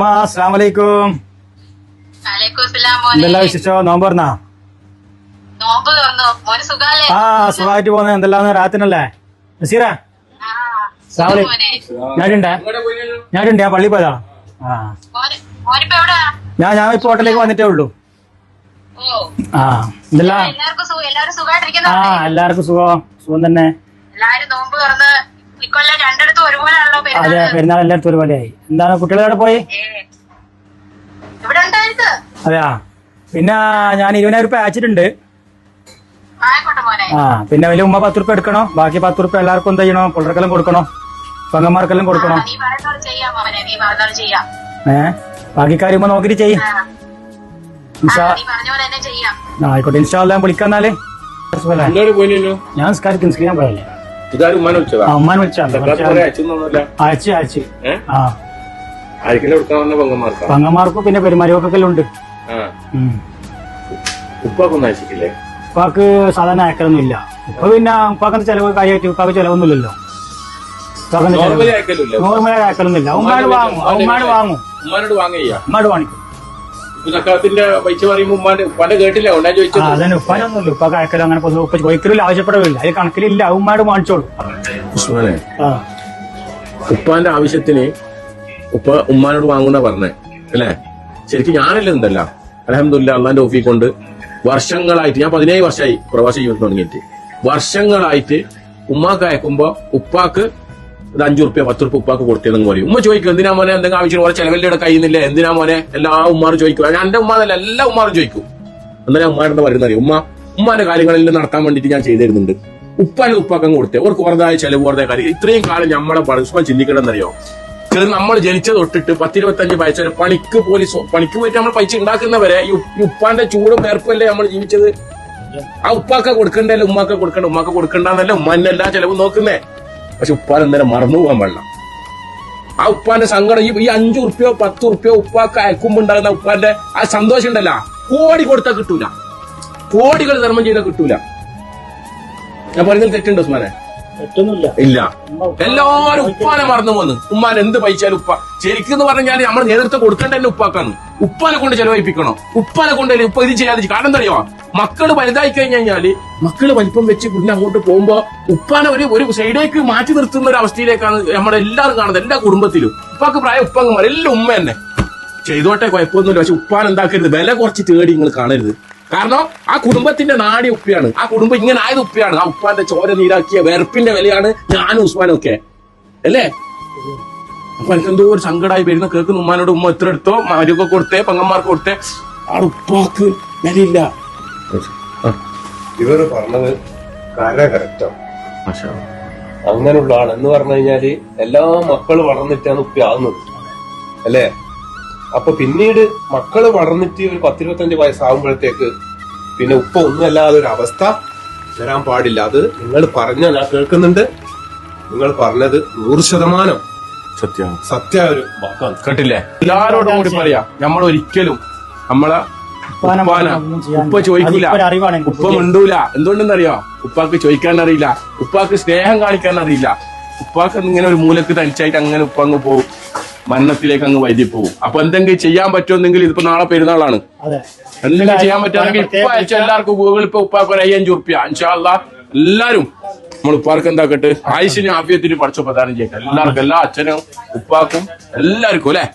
ഉമ്മ അസ്സലാമു അലൈക്കും. എന്തെല്ലാം വിശേഷോ? നോമ്പ് പറഞ്ഞാ? ആ സുഖമായിട്ട് പോന്നെ. എന്തെല്ലാം രാത്രിനല്ലേ നസീറ? ഞാനുണ്ട്. ആ പള്ളി പോയതാ. ഞാൻ ഇപ്പൊ ഹോട്ടലിലേക്ക് വന്നിട്ടേ ഉള്ളൂ. ആ എന്തെല്ലാം? ആ എല്ലാവർക്കും സുഖം തന്നെ. അതെ, പെരുന്നാൾ എല്ലായിടത്തും ഒരുപോലെയായി. എന്താണ് കുട്ടികളെ പോയി? അതെയാ. പിന്നെ ഞാൻ 20,000 രൂപ അയച്ചിട്ടുണ്ട്. ആ പിന്നെ വലിയ ഉമ്മ 10 രൂപ എടുക്കണോ? ബാക്കി 10 രൂപ എല്ലാവർക്കും എന്ത് ചെയ്യണോ? പിള്ളേർക്കെല്ലാം കൊടുക്കണോ? പെങ്ങന്മാർക്കെല്ലാം കൊടുക്കണോ? ബാക്കി കാര്യമോ നോക്കിട്ട് ചെയ്യും. ആയിക്കോട്ടെ, ഇൻഷാല്ലാ ഞാൻ വിളിക്കാന്നാല്. ഞാൻ നിസ്കരിക്കാൻ പോയല്ലേ. ഉമ്മാൻ വിളിച്ചാണ്. അയച്ചു. പെങ്ങന്മാർക്കും പിന്നെ പെരുമാരിയൊക്കെ ഉണ്ട്. ഉപ്പാക്ക് സാധാരണ അയക്കലൊന്നും ഇല്ല. ഉപ്പ പിന്നെ ഉപ്പാക്കത്തെ ചെലവ് കാര്യമായിട്ട് ഉപ്പാക്ക് ചെലവൊന്നുമില്ലല്ലോ. നോർമലായി അയക്കലൊന്നുമില്ല. ഉമ്മാട് വാങ്ങും. ഉമ്മാട് വാങ്ങിക്കും. അതന്നെ ഉപ്പാനൊന്നുമില്ല. ഉപ്പാക്ക് അയക്കലും അങ്ങനെ ഉപ്പ ചോദിക്കലില്ല, ആവശ്യപ്പെടലില്ല. അതിൽ കണക്കിലില്ല. ഉമ്മാട് വാങ്ങിച്ചോളൂ. ഉപ്പാന്റെ ആവശ്യത്തിന് ഉപ്പ ഉമ്മാനോട് വാങ്ങുന്ന പറഞ്ഞേ അല്ലേ? ശരിക്കും ഞാനല്ലേ എന്തല്ല അൽഹംദുലില്ലാ അള്ളാന്റെ ഓഫീ കൊണ്ട് വർഷങ്ങളായിട്ട്, ഞാൻ 17 വർഷമായി പ്രവാസി ജീവിതം തുടങ്ങിയിട്ട്, വർഷങ്ങളായിട്ട് ഉമ്മാക്ക് അയക്കുമ്പോ ഉപ്പാക്ക് 5 റുപ്യ 10 റുപ്യ ഉപ്പാക്ക് കൊടുത്തതെന്ന് പറയും. ഉമ്മ ചോദിക്കും എന്തിനാ മോനെ, എന്തെങ്കിലും ആവശ്യം ഓരോ ചെലവല്ലേ കഴിയുന്നില്ല, എന്തിനാ മോനെ? എല്ലാ ഉമ്മാരും ചോദിക്കും. ഞാൻ എന്റെ ഉമ്മാന്നല്ല എല്ലാ ഉമ്മാരും ചോദിക്കും. എന്നാലും ഉമ്മാരെന്ന് പറയുന്നത് ഉമ്മാന്റെ കാര്യങ്ങളിൽ നടത്താൻ വേണ്ടിട്ട് ഞാൻ ചെയ്തിരുന്നുണ്ട്. ഉപ്പാക്കങ്ങ് കൊടുത്തേ അവർക്ക് വെറുതായ ചെലവ് വെറുതെ കാര്യം. ഇത്രയും കാലം നമ്മളെ പരസ്പരം ചിന്തിക്കണമെന്നറിയോ? നമ്മൾ ജനിച്ചത് തൊട്ടിട്ട് 10-25 വയസ്സ് വരെ പണിക്ക് പോയിട്ട് നമ്മൾ പൈസ ഉണ്ടാക്കുന്നവരെ ഈ ഉപ്പാന്റെ ചൂടും വേർപ്പല്ലേ നമ്മൾ ജീവിച്ചത്. ആ ഉപ്പാക്ക കൊടുക്കണ്ടല്ലേ ഉമ്മാക്ക കൊടുക്കണ്ടെന്നല്ല ഉമ്മാന്റെ എല്ലാ ചെലവും നോക്കുന്നേ. പക്ഷെ ഉപ്പാൻ എന്തായാലും മറന്നു പോകാൻ പാടില്ല. ആ ഉപ്പാന്റെ സങ്കടം ഈ 5 റുപ്യോ 10 റുപ്യോ ഉപ്പാക്ക അയക്കുമ്പോ ഉണ്ടാകുന്ന ഉപ്പാന്റെ ആ സന്തോഷം ഉണ്ടല്ല, കോടി കൊടുത്താൽ കിട്ടൂല. കോടികൾ ധർമ്മം ചെയ്താൽ കിട്ടൂല. ഞാൻ പറയുന്നത് തെറ്റുണ്ട് ഉസ്മാനെ? ഇല്ല. എല്ലാരും ഉപ്പാനെ മറന്നു പോന്ന്. ഉമ്മാൻ എന്ത് പൈച്ചാലും ഉപ്പ ശരിക്കും പറഞ്ഞാൽ നമ്മൾ നേതൃത്വം കൊടുക്കേണ്ട തന്നെ ഉപ്പാക്കാണ്. ഉപ്പാനെ കൊണ്ട് ചെലവഴിപ്പിക്കണോ? ഉപ്പാനെ കൊണ്ടല്ലേ ഉപ്പ ഇത് ചെയ്യാതെ. കാരണം എന്താ അറിയോ? മക്കള് വലുതായി കഴിഞ്ഞാല് മക്കള് വലിപ്പം വെച്ച് പിന്നെ അങ്ങോട്ട് പോകുമ്പോ ഉപ്പാനെ ഒരു സൈഡേക്ക് മാറ്റി നിർത്തുന്ന ഒരു അവസ്ഥയിലേക്കാണ് നമ്മളെല്ലാവരും കാണുന്നത്. എല്ലാ കുടുംബത്തിലും ഉപ്പാക്ക് പ്രായം ഉപ്പങ്ങന്മാർ എല്ലാം ഉമ്മ തന്നെ ചെയ്തോട്ടെ, കുഴപ്പമൊന്നുമില്ല. പക്ഷെ ഉപ്പാൻ എന്താക്കരുത്, വില കുറച്ച് തേടി നിങ്ങൾ കാണരുത്. കാരണം ആ കുടുംബത്തിന്റെ നാടി ഉപ്പയാണ്. ആ കുടുംബം ഇങ്ങനെ ആയത് ഉപ്പയാണ്. ആ ഉപ്പാന്റെ ചോര നീരാക്കിയ വെറുപ്പിന്റെ വിലയാണ് ഞാനും ഉസ്മാനും ഒക്കെ അല്ലേ? അപ്പൊ എനിക്കെന്തോ ഒരു സങ്കടമായി വരുന്ന കേൾക്കുന്ന ഉമ്മാനോട് ഉമ്മ എത്ര എടുത്തോ മരുക്കെ കൊടുത്തേ പെങ്ങന്മാർക്ക് കൊടുത്തേ, ആ ഉപ്പാക്ക് വിലയില്ല. ഇവര് പറഞ്ഞത് കറക്റ്റാണ്. അങ്ങനെയുള്ള ആളെന്ന് പറഞ്ഞു കഴിഞ്ഞാല് എല്ലാ മക്കള് വളർന്നിട്ടാണ് ഉപ്പ ആകുന്നത് അല്ലേ? അപ്പൊ പിന്നീട് മക്കള് വളർന്നിട്ട് ഒരു 10-25 വയസ്സാകുമ്പോഴത്തേക്ക് പിന്നെ ഉപ്പ ഒന്നുമല്ലാതെ ഒരു അവസ്ഥ വരാൻ പാടില്ല. അത് നിങ്ങൾ പറഞ്ഞ ഞാൻ കേൾക്കുന്നുണ്ട്. നിങ്ങൾ പറഞ്ഞത് 100% സത്യ ഒരു വാക്കാണ്. കേട്ടില്ലേ? എല്ലാരോടും കൂടി പറയാം, നമ്മൾ ഒരിക്കലും നമ്മളെ ഉപ്പ ചോദിക്കൂല, ഉപ്പ മിണ്ടൂല. എന്തുകൊണ്ടെന്നറിയോ? ഉപ്പാക്ക് ചോദിക്കാൻ അറിയില്ല, ഉപ്പാക്ക് സ്നേഹം കാണിക്കാൻ അറിയില്ല. ഉപ്പാക്ക് ഇങ്ങനെ ഒരു മൂലക്ക് തനിച്ചായിട്ട് അങ്ങനെ ഉപ്പ അങ്ങ് പോകും, മരണത്തിലേക്ക് അങ്ങ് വൈദ്യ പോകും. അപ്പൊ എന്തെങ്കിലും ചെയ്യാൻ പറ്റുമെന്നെങ്കിൽ ഇതിപ്പോ നാളെ പെരുന്നാളാണ്, എന്തെങ്കിലും ചെയ്യാൻ പറ്റുമെങ്കിൽ ഇപ്പൊ അയച്ച എല്ലാവർക്കും ഗൂഗിൾ ഇപ്പൊ ഉപ്പാക്ക് ഒരു 5 റുപ്യ ഇൻഷാ അല്ലാഹ് എല്ലാരും നമ്മൾ ഉപ്പാർക്ക് എന്താക്കട്ടെ ആയുഷിനും ആഫിയത്തിനും പഠിച്ച പ്രദാനം ചെയ്യട്ടെ. എല്ലാവർക്കും, എല്ലാ അച്ഛനും ഉപ്പാക്കും എല്ലാവർക്കും അല്ലെ.